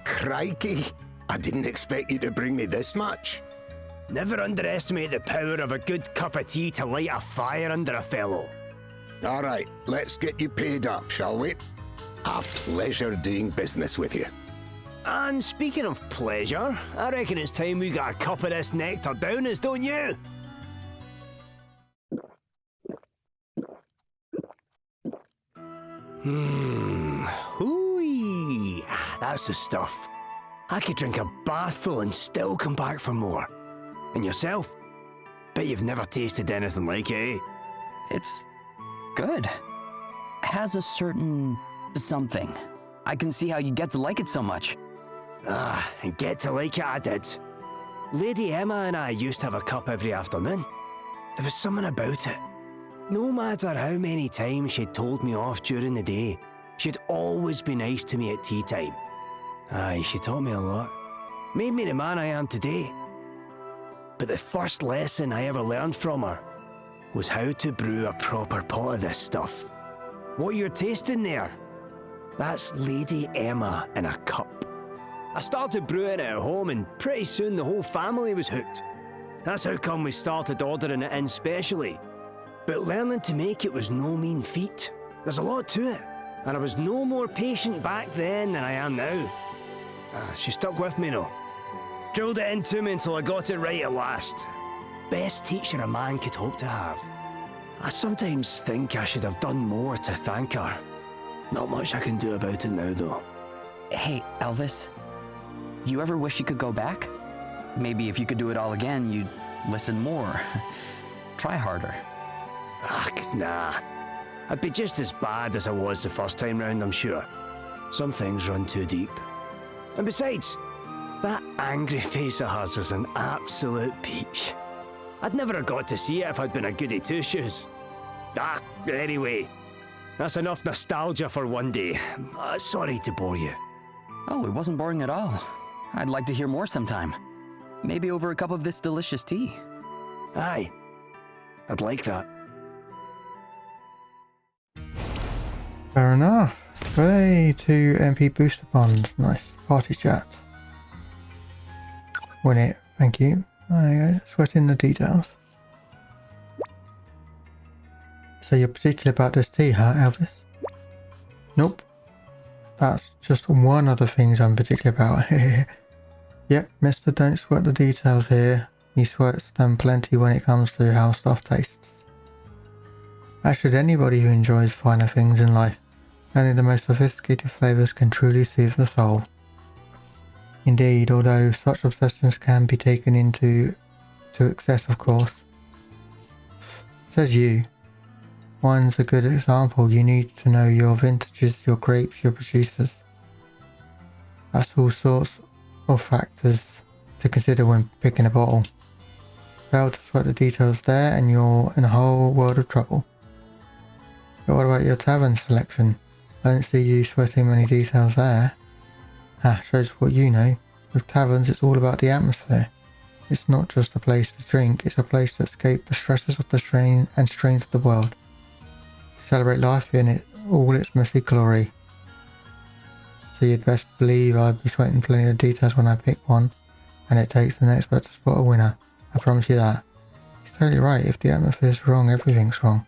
Crikey, I didn't expect you to bring me this much. Never underestimate the power of a good cup of tea to light a fire under a fellow. All right, let's get you paid up, shall we? A pleasure doing business with you. And speaking of pleasure, I reckon it's time we got a cup of this nectar down us, don't you? Hooey. That's the stuff. I could drink a bathful and still come back for more. And yourself? Bet you've never tasted anything like it, eh? It's good. Has a certain something. I can see how you get to like it so much. Ah, and get to like it I did. Lady Emma and I used to have a cup every afternoon. There was something about it. No matter how many times she'd told me off during the day, she'd always be nice to me at tea time. Aye, she taught me a lot. Made me the man I am today. But the first lesson I ever learned from her was how to brew a proper pot of this stuff. What you're tasting there, that's Lady Emma in a cup. I started brewing it at home and pretty soon the whole family was hooked. That's how come we started ordering it in specially. But learning to make it was no mean feat. There's a lot to it, and I was no more patient back then than I am now. She stuck with me though. Drilled it into me until I got it right at last. Best teacher a man could hope to have. I sometimes think I should have done more to thank her. Not much I can do about it now though. Hey, Elvis. You ever wish you could go back? Maybe if you could do it all again, you'd listen more. Try harder. Ach, nah. I'd be just as bad as I was the first time round, I'm sure. Some things run too deep. And besides, that angry face of hers was an absolute peach. I'd never have got to see it if I'd been a goody two-shoes. Ah, anyway, that's enough nostalgia for one day. Sorry to bore you. Oh, it wasn't boring at all. I'd like to hear more sometime. Maybe over a cup of this delicious tea. Aye, I'd like that. Fair enough. Hey, 2 MP booster bonds. Nice. Party chat. Win it. Thank you. There you go. Sweat in the details. So you're particular about this tea, huh, Elvis? Nope. That's just one of the things I'm particular about. Yep, Mr. Don't Sweat the details here. He sweats them plenty when it comes to how stuff tastes. As should anybody who enjoys finer things in life. Only the most sophisticated flavours can truly soothe the soul. Indeed, although such obsessions can be taken to excess, of course. Says you. Wine's a good example. You need to know your vintages, your grapes, your producers. That's all sorts of factors to consider when picking a bottle. Fail to sweat the details there and you're in a whole world of trouble. But what about your tavern selection? I don't see you sweating many details there. Ah, shows what you know. With taverns, it's all about the atmosphere. It's not just a place to drink, it's a place to escape the stresses of the strains of the world. To celebrate life in it, all its messy glory. So you'd best believe I'd be sweating plenty of details when I pick one, and it takes an expert to spot a winner. I promise you that. He's totally right, if the atmosphere's wrong, everything's wrong.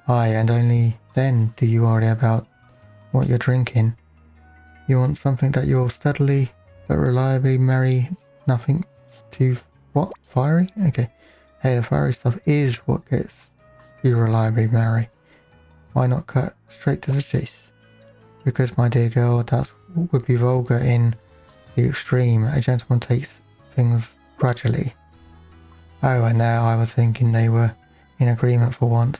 Aye, and only then do you worry about what you're drinking. You want something that you'll steadily but reliably marry. Nothing too what? Fiery? Okay. Hey, the fiery stuff is what gets you reliably marry. Why not cut straight to the chase? Because, my dear girl, that would be vulgar in the extreme. A gentleman takes things gradually. Oh, and there I was thinking they were in agreement for once.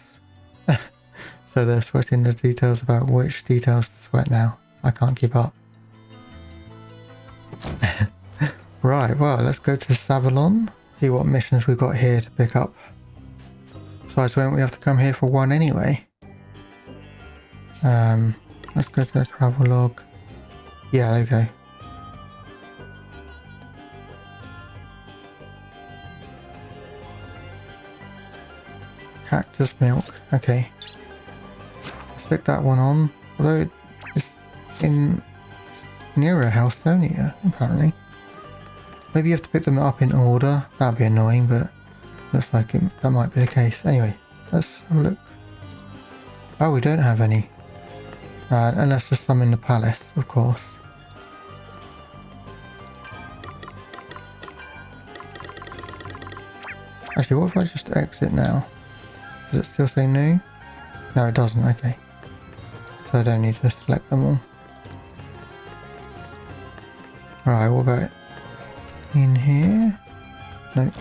So they're sweating the details about which details to sweat now. I can't keep up. Right, well, let's go to Savalon. See what missions we've got here to pick up. Besides, won't we have to come here for one anyway? Let's go to the travel log. Yeah, there we go. Cactus milk. Okay. Stick that one on. Although it's in near a house, don't you? Apparently. Maybe you have to pick them up in order. That'd be annoying, but looks like that might be the case. Anyway, let's have a look. Oh, we don't have any. Unless there's some in the palace, of course. Actually, what if I just exit now? Does it still say new? No, it doesn't. Okay. So I don't need to select them all. Right, what about it? In here? Nope.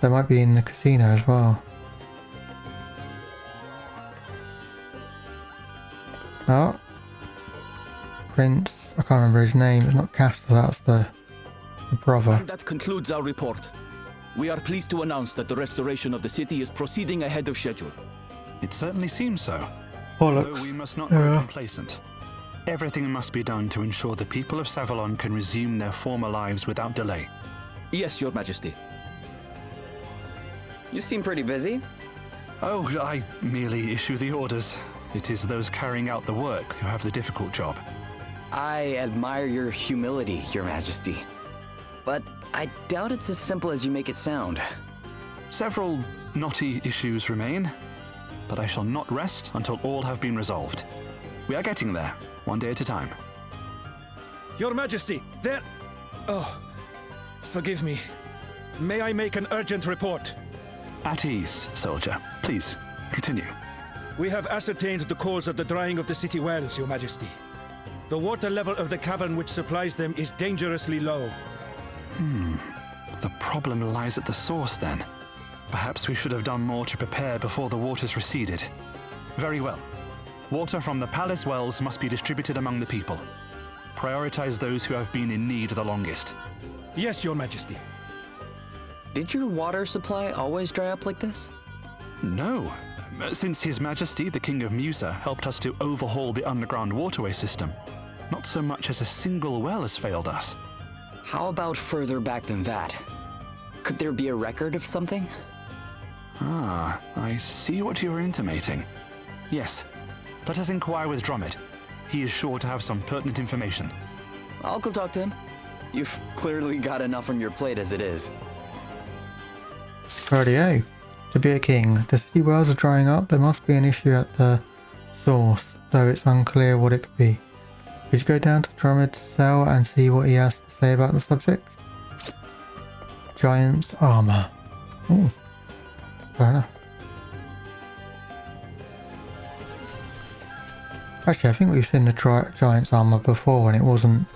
They might be in the casino as well. Oh. Prince. I can't remember his name. It's not Castle, that's the brother. That concludes our report. We are pleased to announce that the restoration of the city is proceeding ahead of schedule. It certainly seems so. Bollocks. Though we must not grow complacent. Everything must be done to ensure the people of Savalon can resume their former lives without delay. Yes, Your Majesty. You seem pretty busy. Oh, I merely issue the orders. It is those carrying out the work who have the difficult job. I admire your humility, Your Majesty. But I doubt it's as simple as you make it sound. Several knotty issues remain, but I shall not rest until all have been resolved. We are getting there, one day at a time. Your Majesty, there... Oh, forgive me. May I make an urgent report? At ease, soldier. Please, continue. We have ascertained the cause of the drying of the city wells, Your Majesty. The water level of the cavern which supplies them is dangerously low. The problem lies at the source then. Perhaps we should have done more to prepare before the waters receded. Very well. Water from the palace wells must be distributed among the people. Prioritize those who have been in need the longest. Yes, Your Majesty. Did your water supply always dry up like this? No. Since His Majesty, the King of Musa, helped us to overhaul the underground waterway system, not so much as a single well has failed us. How about further back than that? Could there be a record of something? Ah, I see what you are intimating. Yes, let us inquire with Drummond. He is sure to have some pertinent information. I'll go talk to him. You've clearly got enough on your plate as it is. Rightio. To be a king, the city wells are drying up. There must be an issue at the source, though it's unclear what it could be. Could you go down to Drummond's cell and see what he has to say about the subject? Giant's armor. Ooh. Fair enough. Actually, I think we've seen the Giant's armor before and it wasn't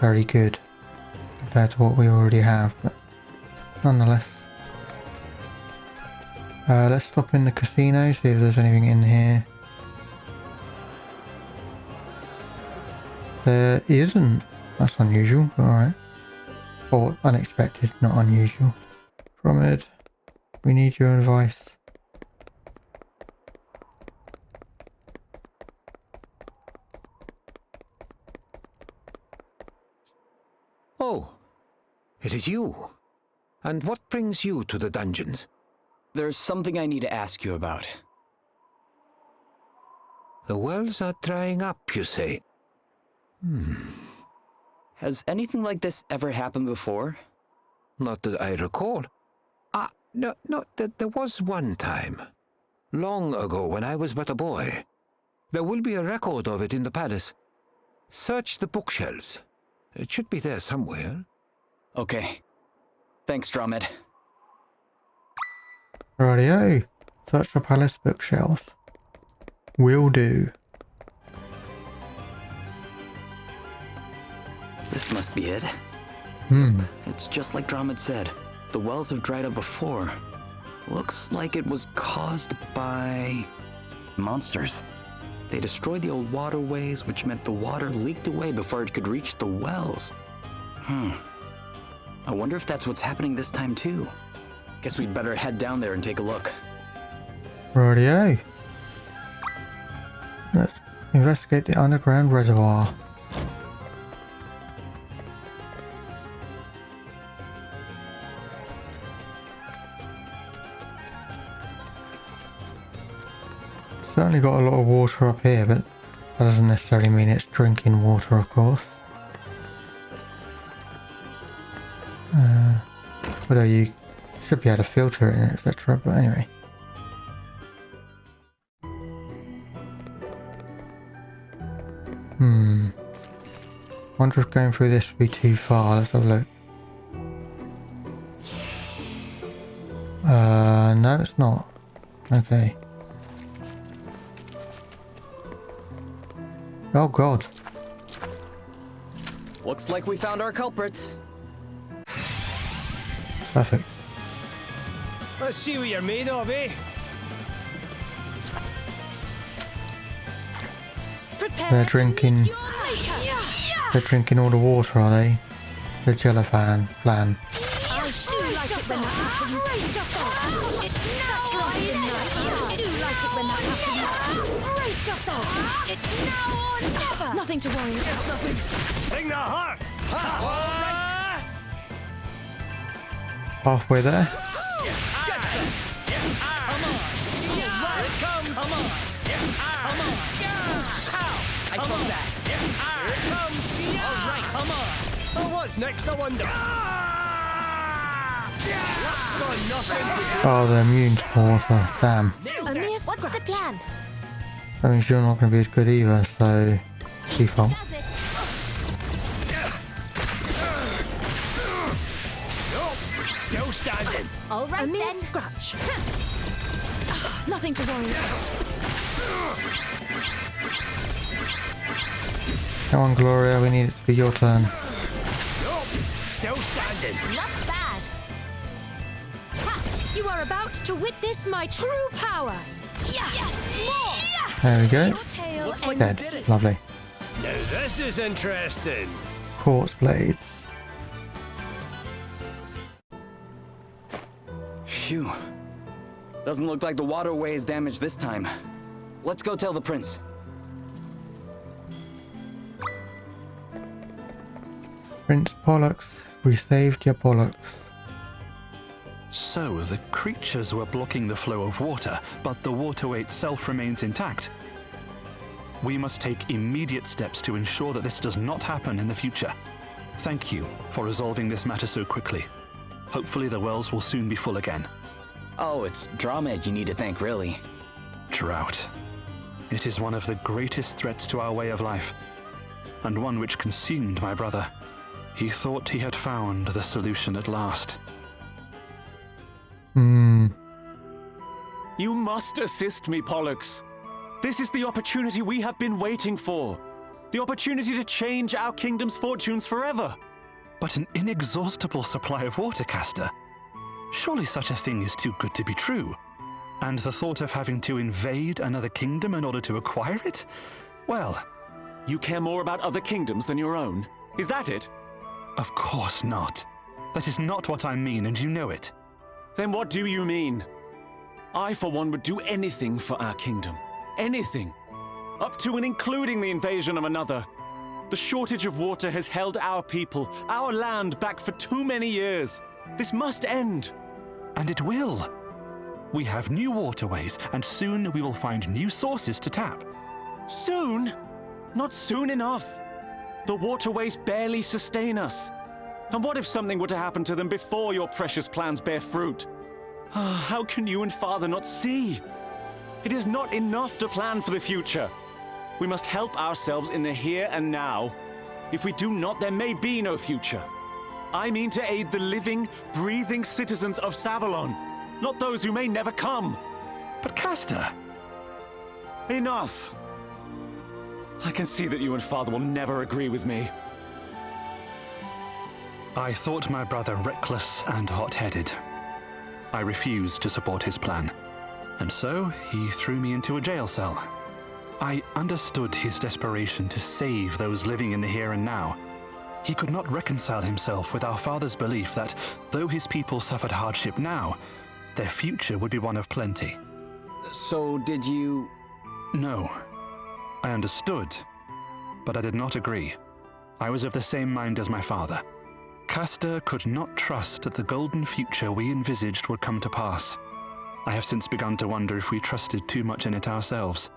very good compared to what we already have, but nonetheless. Let's stop in the casino, see if there's anything in here. There isn't. That's unusual, but alright. Or unexpected, not unusual. Drummond, we need your advice. Oh, it is you. And what brings you to the dungeons? There's something I need to ask you about. The wells are drying up, you say? Has anything like this ever happened before? Not that I recall. No, there was one time. Long ago, when I was but a boy. There will be a record of it in the palace. Search the bookshelves. It should be there somewhere. Okay. Thanks, Drummond. Rightio. Search the palace bookshelves. Will do. This must be it. It's just like Drummond said. The wells have dried up before. Looks like it was caused by monsters. They destroyed the old waterways, which meant the water leaked away before it could reach the wells. I wonder if that's what's happening this time too. Guess we'd better head down there and take a look. Rightio. Let's investigate the underground reservoir. Certainly got a lot of water up here, but that doesn't necessarily mean it's drinking water, of course. Although you should be able to filter it, etc. But anyway. Wonder if going through this would be too far. Let's have a look. No, it's not. Okay. Oh god. Looks like we found our culprits. Perfect. Let's see what you're made of, eh? They're drinking. They're drinking all the water, are they? The jellyfan flan. I do like it when that happens. Brace yourself. It's now or never. I do like it when that happens. Brace yourself. It's now or never. Nothing to worry about. Bring the heart! Halfway there. What's next, I wonder? What's got nothing? Oh, they're immune to water. Damn. What's the plan? That means you're not going to be as good either, so default. Still standing. All right, a mere scratch. Nothing to worry about. Come on, Gloria, we need it to be your turn. Still standing. Not bad. You are about to witness my true power. Yes, more. There we go. Your tail Looks like ends- we did it. Lovely. Now this is interesting. Quartz blades. Phew. Doesn't look like the waterway is damaged this time. Let's go tell the prince. Prince Pollux, we saved your Pollux. So the creatures were blocking the flow of water, but the waterway itself remains intact. We must take immediate steps to ensure that this does not happen in the future. Thank you for resolving this matter so quickly. Hopefully the wells will soon be full again. Oh, it's Dramed you need to thank, really. Drought. It is one of the greatest threats to our way of life, and one which consumed my brother. He thought he had found the solution at last. You must assist me, Pollux. This is the opportunity we have been waiting for. The opportunity to change our kingdom's fortunes forever. But an inexhaustible supply of water, Caster? Surely such a thing is too good to be true. And the thought of having to invade another kingdom in order to acquire it? Well... You care more about other kingdoms than your own? Is that it? Of course not. That is not what I mean, and you know it. Then what do you mean? I, for one, would do anything for our kingdom. Anything. Up to and including the invasion of another. The shortage of water has held our people, our land, back for too many years. This must end. And it will. We have new waterways, and soon we will find new sources to tap. Soon? Not soon enough. The waterways barely sustain us. And what if something were to happen to them before your precious plans bear fruit? How can you and Father not see? It is not enough to plan for the future. We must help ourselves in the here and now. If we do not, there may be no future. I mean to aid the living, breathing citizens of Savalon, not those who may never come. But Caster... Enough. I can see that you and Father will never agree with me. I thought my brother reckless and hot-headed. I refused to support his plan, and so he threw me into a jail cell. I understood his desperation to save those living in the here and now. He could not reconcile himself with our father's belief that, though his people suffered hardship now, their future would be one of plenty. So did you... No. I understood, but I did not agree. I was of the same mind as my father. Caster could not trust that the golden future we envisaged would come to pass. I have since begun to wonder if we trusted too much in it ourselves.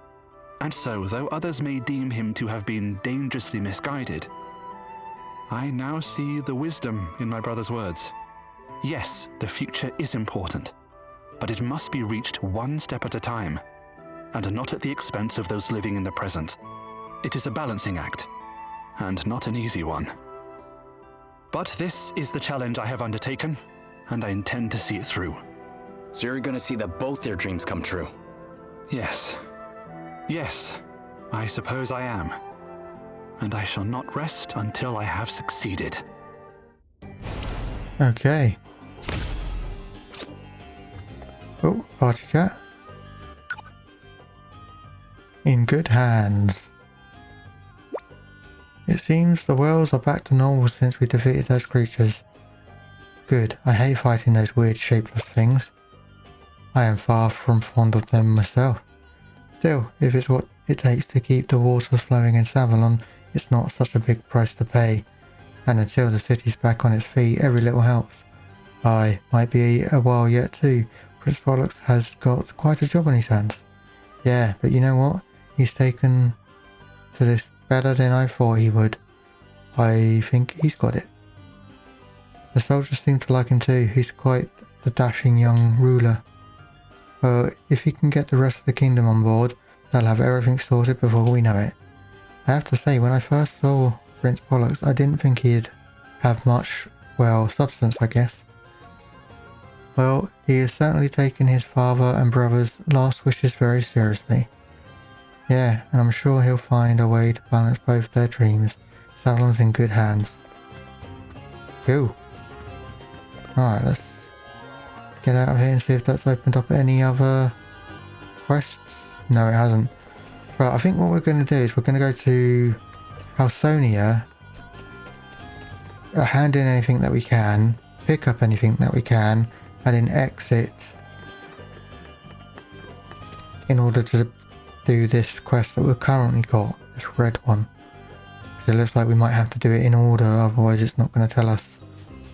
And so, though others may deem him to have been dangerously misguided, I now see the wisdom in my brother's words. Yes, the future is important, but it must be reached one step at a time, and not at the expense of those living in the present. It is a balancing act, and not an easy one. But this is the challenge I have undertaken, and I intend to see it through. So you're gonna see that both their dreams come true? Yes. Yes, I suppose I am. And I shall not rest until I have succeeded. Okay. Oh, party chat. In good hands. It seems the wells are back to normal since we defeated those creatures. Good, I hate fighting those weird shapeless things. I am far from fond of them myself. Still, if it's what it takes to keep the waters flowing in Savalon, it's not such a big price to pay. And until the city's back on its feet, every little helps. Aye, might be a while yet too. Prince Pollux has got quite a job on his hands. Yeah, but you know what? He's taken to this better than I thought he would. I think he's got it. The soldiers seem to like him too. He's quite the dashing young ruler. Well, if he can get the rest of the kingdom on board, they'll have everything sorted before we know it. I have to say, when I first saw Prince Pollux, I didn't think he'd have much, well, substance, I guess. Well, he has certainly taken his father and brother's last wishes very seriously. Yeah, and I'm sure he'll find a way to balance both their dreams. Savalon's in good hands. Cool. Alright, let's get out of here and see if that's opened up any other quests. No, it hasn't. Right, I think what we're going to do is we're going to go to Halsonia, hand in anything that we can, pick up anything that we can, and then exit in order to do this quest that we've currently got, this red one. Because it looks like we might have to do it in order, otherwise it's not going to tell us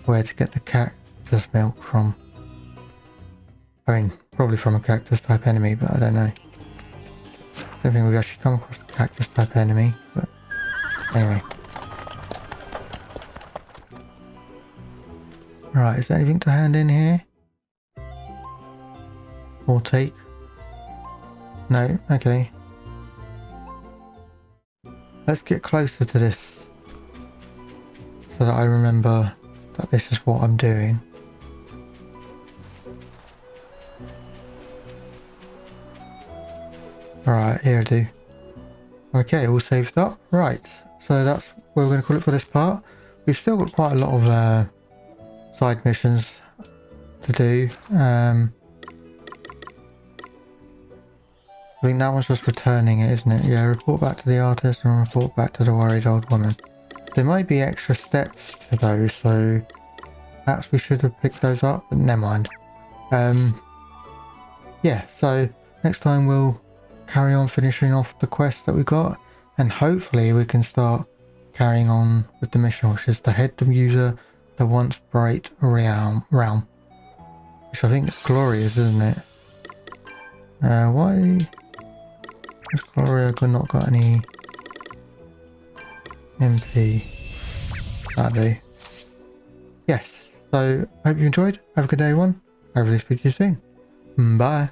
where to get the cactus milk from. I mean, probably from a cactus type enemy, but I don't know. I don't think we've actually come across a cactus type enemy, but anyway. Right, is there anything to hand in here? Or take? No? Okay. Let's get closer to this so that I remember that this is what I'm doing. Alright, here I do. Okay, all saved up. Right, so that's what we're going to call it for this part. We've still got quite a lot of side missions to do. I think that one's just returning it, isn't it? Yeah, report back to the artist and report back to the worried old woman. There might be extra steps to those, so perhaps we should have picked those up, but never mind. Yeah, so next time we'll carry on finishing off the quest that we got, and hopefully we can start carrying on with the mission, which is to head the Musa, the once bright realm, which I think is glorious, isn't it? Why has Gloria not got any MP? That'll do. Yes, so hope you enjoyed. Have a good day, everyone. Hopefully speak to you soon. Bye.